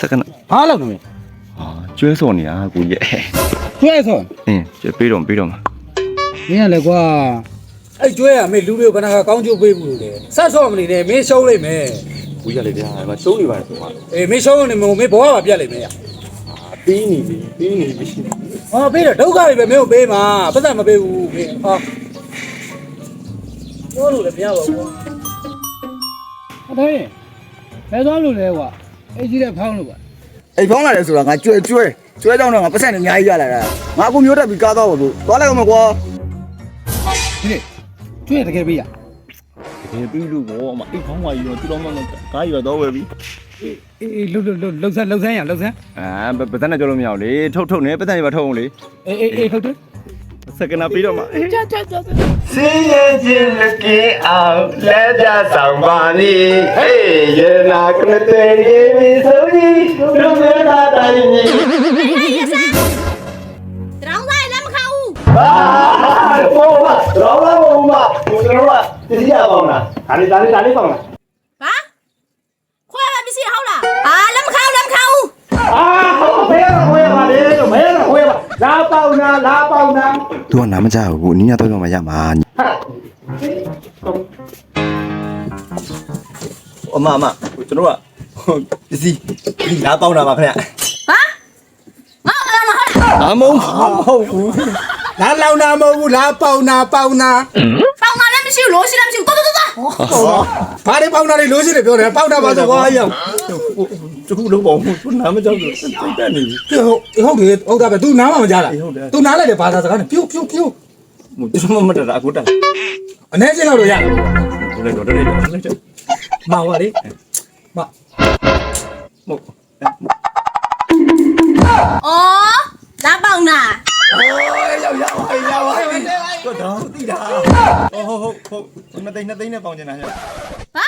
Sakana. ဘာလုပ်နေလဲ ကျွဲစော်နေရကိုရဲ့ ကျွဲဆို ကျွဲပေးတော့မှာ မင်းကလည်းကွာအဲ့ကျွဲကမင်းလူတွေကိုခဏခါကောင်းကျိုးပေးဘူးလို့လေဆက်ဆော့မနေနဲ့မင်းရှုံးလိုက်မယ် ကိုရလေဗျာမရှုံးနေပါဆိုမှာ အေးမင်းရှုံးနေမင်းဘောကပြတ်လိုက်မယ် ပေးနေပြီ ဟောပေးတော့ဒုက္ခတွေပဲမင်းကိုပေးမှာပတ်သက်မပေးဘူးမင်းဟောပြောလို့လည်းမရပါဘူးကွာဟုတ်တယ်ဘယ်သွားလို့လဲကွာအဲ့ကြီးတဲ့ဖောင်းလို့ပါ အိမ်ဖောင်းလာတယ်ဆိုတာငါကျွဲကြောင်းတော့ငါပတ်စံနေအများကြီးရလာတာငါအခုမျိုးတက်ပြီးကားတော့ဘူးသွားလိုက်အောင်မကွာ ဒီကျွဲတကယ်ပေးရ ဒီပြီးလို့ဘောအမအိတ်ခေါင်းဝါကြီးတော့သူတော်မှကားကြီးတော့ဝယ်ပြီ အေးလှုပ်ဆန်းရလှုပ်ဆန်း ပတ်သက်နဲ့ကြောလို့မရဘူးလေထုတ်နေပတ်သက်ရပါထုတ်အောင်လေ အေးထုတ်တယ် Sakana ပေးတော့မှာ စင်းရဲခြင်းလကင်းအောင်လက်ကြဆောင်ပါနေဟေးရနာကနတဲ့ရေမီဆိုကြီးလူမျိုးသားတိုင်းကြီး Terang saya dah makan. ဟာဘောမတော်ပါဘောမကိုတော်ကတတိယပေါင်းလားဒါလေးပေါင်းလား Ha? Kau apa bisi hau lah? Ah, lam kau. အာဘယ်တော့ဝဲပါလေမဲတော့ဝဲပါလာပေါင်းနာ သူကနားမကြဘူးအနည်းငယ်တော့မှရမှာ အမကျွန်တော်ကပစ္စည်းဒီလာပေါင်းတာပါခင်ဗျ Ha? Mau lam kau. အမဟုတ်ဘူး လာလောင်နာမဟုတ်ဘူးလာပေါင်နာ Pau malam bisi lo si lam bisi. Tu. ဘာတွေပေါင်နာလေးလို့ရှိတယ်ပြောတယ်ပေါင်တာပါဆိုကွာရောက် တခုလုံးပေါ့သူနားမကြောက်လို့စိတ်တက်နေပြီ ဟုတ်တာပဲ तू နားမှမကြားလား तू နားလိုက်တယ်ဘာသာစကားနဲ့ပြုတ် သူတို့မတတာအခုတက် အနေချင်းလောက်တော့ရတယ် ကိုလည်းတော့တယ် မဟုတ်ပါလေမ Oh, dah bau na. တော့တော့တိတာဟုတ်နှစ်သိန်းနဲ့ပေါင်ကျင်တာည Ha?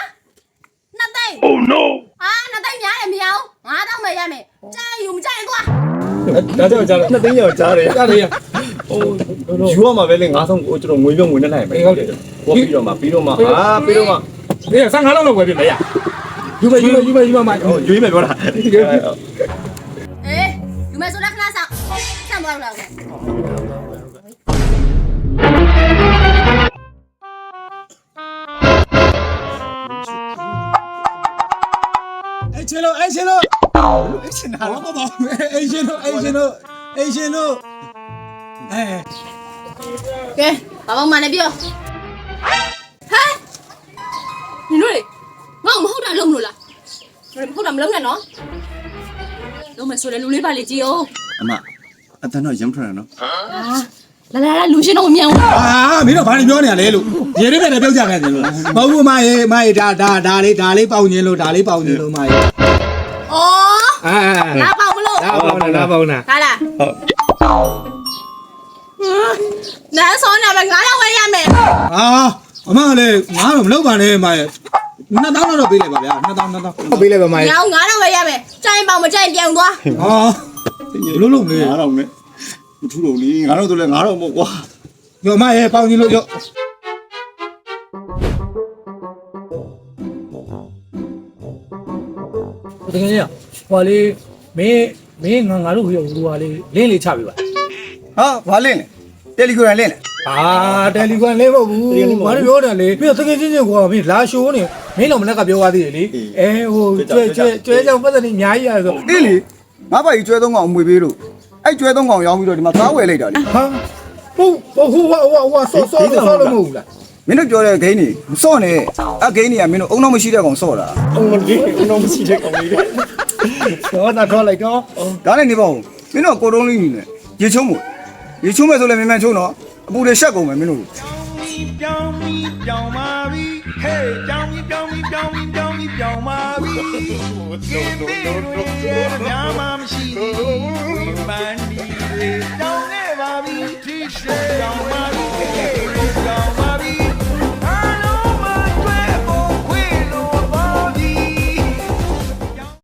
Nak tay. Oh no. Ah, nak tay nya em miao. Ngah tao mày ya mày. Cai yum cai tu. ဒါကြောင့်ကြား နှစ်သိန်းရောကြားတယ် ကြားတယ် ဟိုယူရမှာပဲလေ9000ကိုကျွန်တော်ငွေပြုံးငွေနဲ့လိုက်မယ်ဟုတ်တယ်ကိုပြီးတော့မှပြီးတော့မှ ဒီ15လောက်ပဲပြမယ်ရယူမမ ဟိုရွေးမယ်ပြောတာ Eh, you mày số đắt na sao? Sao bao lâu rồi? အဲ့ချင်းလို့အဲ့ချင်းနာဘာဘာအဲ့ချင်းလို့ကဲဘာမှမနဲ့ပြောဟမ်你တို့လေငါ့မဟုတ်တာလုံးလို့လားမဟုတ်တာမလုံးနဲ့နော်လုံးမဆိုတဲ့လူလေးပါလေကြည့်အောင် အမအတန်းတော့ရမ်းထရနော် လာလူရှင်တော့မမြင်ဘူး အာမင်းတို့ဘာတွေပြောနေရလဲလို့ရေရင်းနဲ့ပြောကြခဲ့တယ်လို့မဟုတ်ဘူးမရေဒါလေးပေါင်ညင်းလို့မရေ ဩလာပေါက်မလို့ လာပေါင်နာ ဟာလားဟုတ်နားစောနာပဲငါတော့ဝယ်ရမယ် အာအမလည်းငါတော့မလုပ်ပါနဲ့မရေ2000တော့ပေးလိုက်ပါဗျာ2000ပေးလိုက်ပါမရေ ငါငါတော့ဝယ်ရမယ်ကြိုင်ပေါင်မကြိုင်ပြန်သွား ဟာလုံးလေ 9000နဲ့မထူတော့လေ9000တို့လည်း9000ပေါ့ကွာ ရောမရေပေါင်ညင်းလို့ရောတကယ်ကြီးဟိုလေးမင်းငါတို့ဟိုဟိုလေးလင်းလေးချပေးပါ ဟာဘာလင်းလဲတယ်လီဂရမ်လင်းလဲ တယ်လီဂရမ်လေးမဟုတ်ဘူးဘာလို့ပြောတယ်လေပြီးတော့တကယ်ချင်းကွာမင်းလာရှိုးနေမင်းတော့မနေ့ကပြောသွားသေးတယ်လေဟိုကျွဲကြောင်ပတ်စံနေအများကြီးရဆို အေးလေငါဘာကြီးကျွဲသုံးကောင်အမွေပေးလို့အဲ့ကျွဲသုံးကောင်ရောင်းပြီးတော့ဒီမှာကားဝယ်လိုက်တာလေ ဟာဟိုဆော့လို့မဟုတ်ဘူးလား မင်းတို့ပြောတဲ့ဂိမ်းနေမစော့နဲ့အဂိမ်းနေကမင်းတို့အုံတော့မရှိတဲ့ကောင်စော့တာ အောင်မလေးအောင်မရှိတဲ့ကောင်လေးတွေ တော့တော့လိုက်တော့ ဒါနဲ့နေပါဦးမင်းတို့ကိုတုံးလေးနေနဲ့ရေချုံးမို့ရေချုံးမဲ့ဆိုလည်းမြန်ချုံးတော့အပူတွေရှက်ကုန်မယ်မင်းတို့ ပြောင်းပါပြီဟေးပြောင်းပါပြီကင်းပြီးရမြာမာ